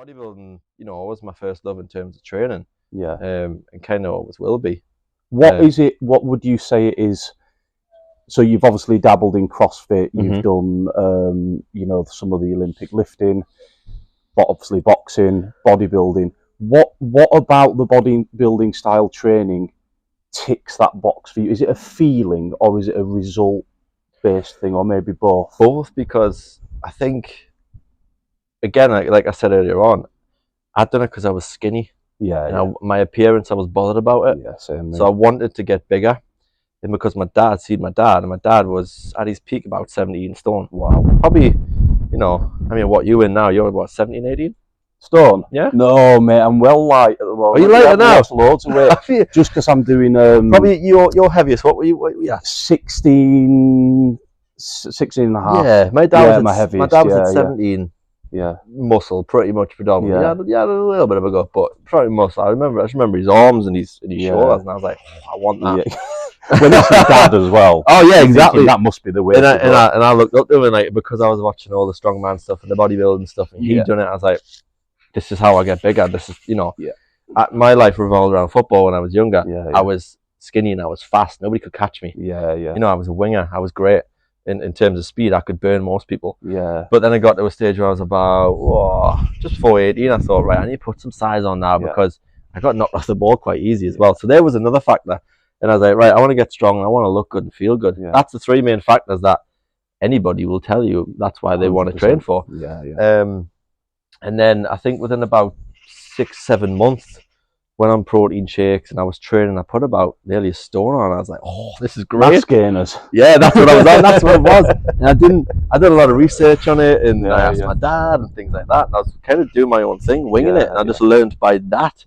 bodybuilding, you know, was my first love in terms of training. Yeah. And kind of always will be. What is it? What would you say it is? So you've obviously dabbled in CrossFit. You've done, you know, some of the Olympic lifting, but obviously boxing, bodybuilding. What about the bodybuilding style training ticks that box for you? Is it a feeling or is it a result based thing, or maybe both? Both, because I think, again, like I said earlier on, I'd done it because I was skinny. Yeah, and my appearance, I was bothered about it. Yeah, same. So I wanted to get bigger. And because my dad and my dad was at his peak about 17 stone. Wow. Probably, you know, I mean, what you in now? You're what, 17, 18 stone? Yeah. No, mate, I'm well light at the moment. Are you lighter now? Lost loads of weight. Just because I'm doing probably your heaviest. What were you at? 16 and a half. Yeah, my dad was my heaviest. My dad was at 17. Yeah. Muscle, pretty much predominantly. He had a little bit of a gut, but probably muscle. I just remember his arms and his shoulders, and I was like, oh, I want that. Yeah. When it's his dad as well. Oh yeah, exactly. That must be the way. And I looked up to him, like, because I was watching all the strongman stuff and the bodybuilding stuff, and he'd done it. I was like, this is how I get bigger. This is, you know, my life revolved around football when I was younger. I was skinny and I was fast. Nobody could catch me. You know, I was a winger. I was great in terms of speed. I could burn most people. But then I got to a stage where I was about just 4'18". I thought, right, I need to put some size on now because I got knocked off the ball quite easy as well. So there was another factor. And I was like, right, I want to get strong. I want to look good and feel good. That's the three main factors that anybody will tell you. That's why they 100%. Want to train for. And then I think within about 6-7 months, went on protein shakes and I was training. I put about nearly a stone on. I was like, oh, this is great. Mass gainers. Yeah, that's what I was on. That's what it was. And I did a lot of research on it, and I asked my dad and things like that. And I was kind of doing my own thing, winging it, and I just learned by that.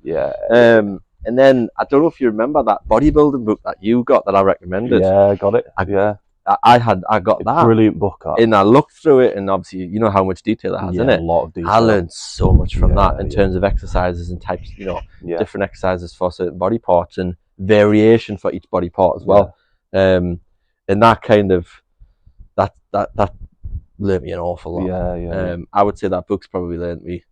And then I don't know if you remember that bodybuilding book that you got that I recommended. Yeah, I got it. I got that. Brilliant book. And I looked through it, and obviously you know how much detail it has in it. A lot of detail. I learned so much from that in terms of exercises and types, you know, different exercises for certain body parts and variation for each body part as well. And that kind of that learned me an awful lot. I would say that book's probably learned me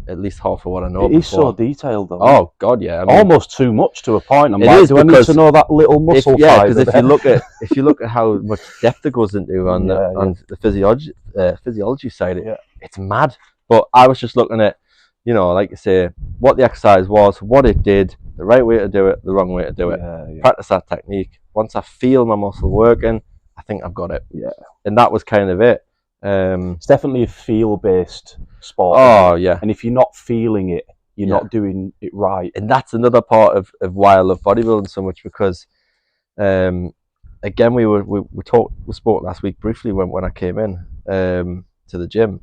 at least half of what I know. It is so detailed, though. Oh God, yeah. I mean, almost too much to a point. I'm like, do I need to know that little muscle? Because if you look at how much depth it goes into on the physiology side, it's mad. But I was just looking at, you know, like you say, what the exercise was, what it did, the right way to do it, the wrong way to do it. Practice that technique. Once I feel my muscle working, I think I've got it. And that was kind of it. It's definitely a feel-based sport. Oh yeah. And if you're not feeling it, you're not doing it right. And that's another part of why I love bodybuilding so much, because again, we spoke last week briefly when I came in to the gym,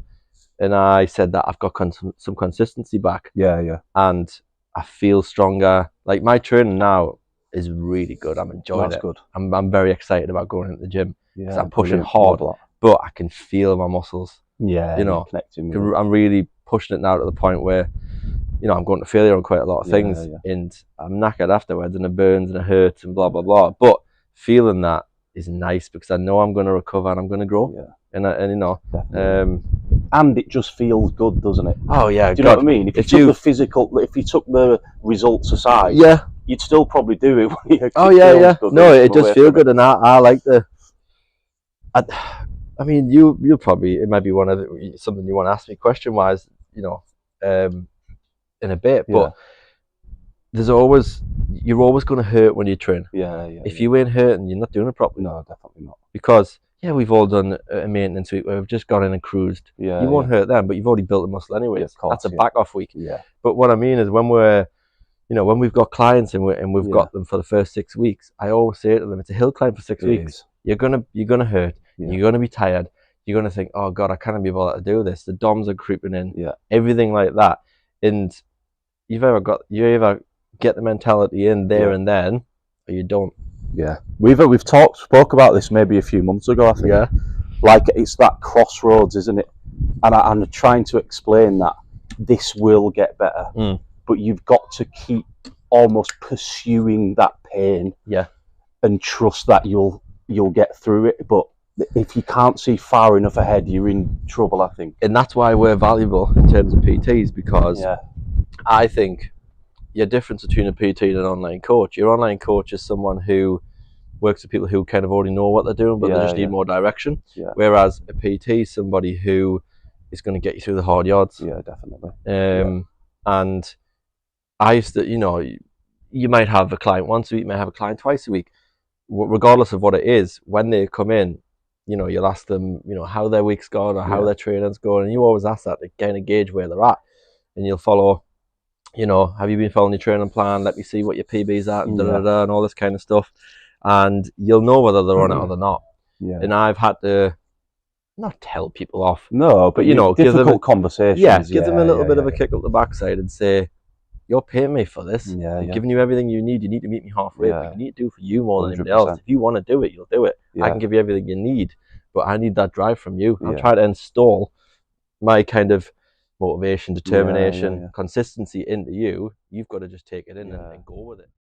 and I said that I've got some consistency back. And I feel stronger. Like, my training now is really good. I'm enjoying it. Good. I'm very excited about going into the gym because I'm pushing hard, but I can feel my muscles. You know, I'm really pushing it now to the point where, you know, I'm going to failure on quite a lot of things, and I'm knackered afterwards, and it burns and it hurts and blah blah blah. But feeling that is nice because I know I'm going to recover and I'm going to grow. And you know, and it just feels good, doesn't it? Oh yeah. Do you know what I mean? If you took the results aside, you'd still probably do it. No, it does feel good, and I like the. I mean, you probably, it might be something you want to ask me question wise, you know, in a bit, but you're always going to hurt when you train. If you ain't hurting, you're not doing it properly. No, definitely not. Because we've all done a maintenance week where we've just gone in and cruised. You won't hurt them, but you've already built the muscle anyway. That's a back off week. But what I mean is when we've got clients and we've got them for the first 6 weeks, I always say to them, it's a hill climb for 6 weeks. You're gonna hurt. You're going to be tired. You're going to think, oh God, I can't be able to do this. The DOMs are creeping in, everything like that. And you either get the mentality in there and then, or you don't. We've spoke about this maybe a few months ago, I think. Like, it's that crossroads, isn't it? And I'm trying to explain that this will get better, but you've got to keep almost pursuing that pain, and trust that you'll get through it. But if you can't see far enough ahead, you're in trouble, I think. And that's why we're valuable in terms of PTs, because I think your difference between a PT and an online coach. Your online coach is someone who works with people who kind of already know what they're doing, but they just need more direction. Whereas a PT is somebody who is going to get you through the hard yards. Yeah, definitely. And I used to, you know, you might have a client once a week, you might have a client twice a week. Regardless of what it is, when they come in, you know, you'll ask them, you know, how their week's gone or how their training's going, and you always ask that to kind of gauge where they're at. And you'll follow, you know, have you been following your training plan? Let me see what your PB's at, and and all this kind of stuff. And you'll know whether they're on it or they're not. And I've had to not tell people off. No, but you know, difficult give them conversations. Yeah, give them a little bit of a kick up the backside and say, you're paying me for this. I'm giving you everything you need. You need to meet me halfway. But you need to do for you more than anybody else. If you want to do it, you'll do it. I can give you everything you need, but I need that drive from you. I'm trying to install my kind of motivation, determination, consistency into you. You've got to just take it in and go with it.